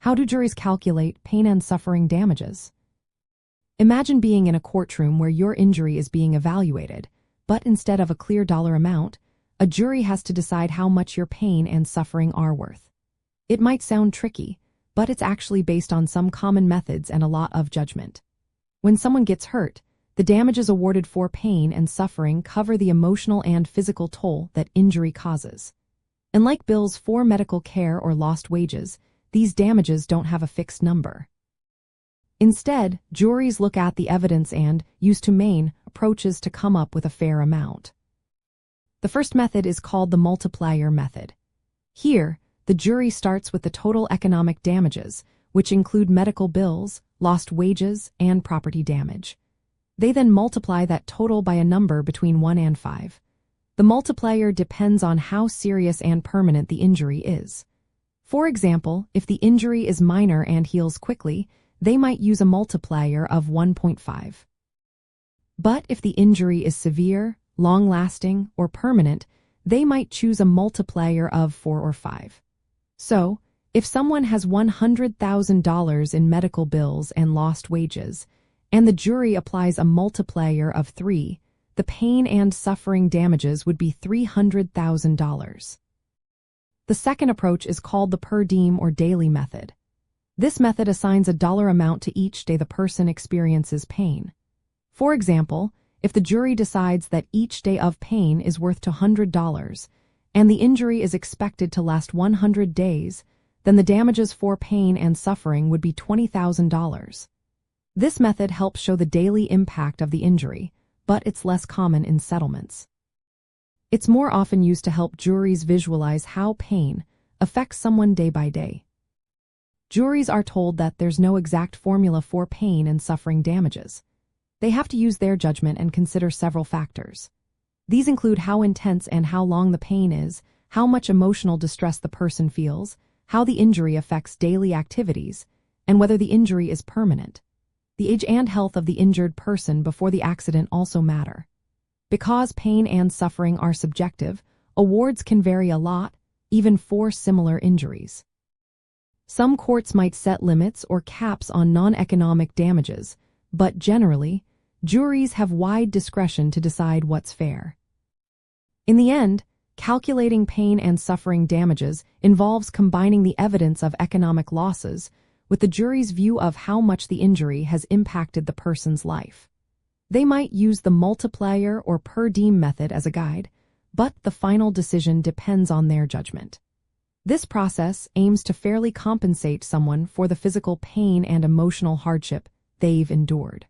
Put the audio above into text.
How do juries calculate pain and suffering damages? Imagine being in a courtroom where your injury is being evaluated, but instead of a clear dollar amount, a jury has to decide how much your pain and suffering are worth. It might sound tricky, but it's actually based on some common methods and a lot of judgment. When someone gets hurt, the damages awarded for pain and suffering cover the emotional and physical toll that injury causes. Unlike bills for medical care or lost wages, these damages don't have a fixed number. Instead, juries look at the evidence and use humane approaches to come up with a fair amount. The first method is called the multiplier method. Here, the jury starts with the total economic damages, which include medical bills, lost wages, and property damage. They then multiply that total by a number between 1 and 5. The multiplier depends on how serious and permanent the injury is. For example, if the injury is minor and heals quickly, they might use a multiplier of 1.5. But if the injury is severe, long-lasting, or permanent, they might choose a multiplier of 4 or 5. So, if someone has $100,000 in medical bills and lost wages, and the jury applies a multiplier of 3, the pain and suffering damages would be $300,000. The second approach is called the per diem or daily method. This method assigns a dollar amount to each day the person experiences pain. For example, if the jury decides that each day of pain is worth $100, and the injury is expected to last 100 days, then the damages for pain and suffering would be $20,000. This method helps show the daily impact of the injury, but it's less common in settlements. It's more often used to help juries visualize how pain affects someone day by day. Juries are told that there's no exact formula for pain and suffering damages. They have to use their judgment and consider several factors. These include how intense and how long the pain is, how much emotional distress the person feels, how the injury affects daily activities, and whether the injury is permanent. The age and health of the injured person before the accident also matter. Because pain and suffering are subjective, awards can vary a lot, even for similar injuries. Some courts might set limits or caps on non-economic damages, but generally, juries have wide discretion to decide what's fair. In the end, calculating pain and suffering damages involves combining the evidence of economic losses with the jury's view of how much the injury has impacted the person's life. They might use the multiplier or per diem method as a guide, but the final decision depends on their judgment. This process aims to fairly compensate someone for the physical pain and emotional hardship they've endured.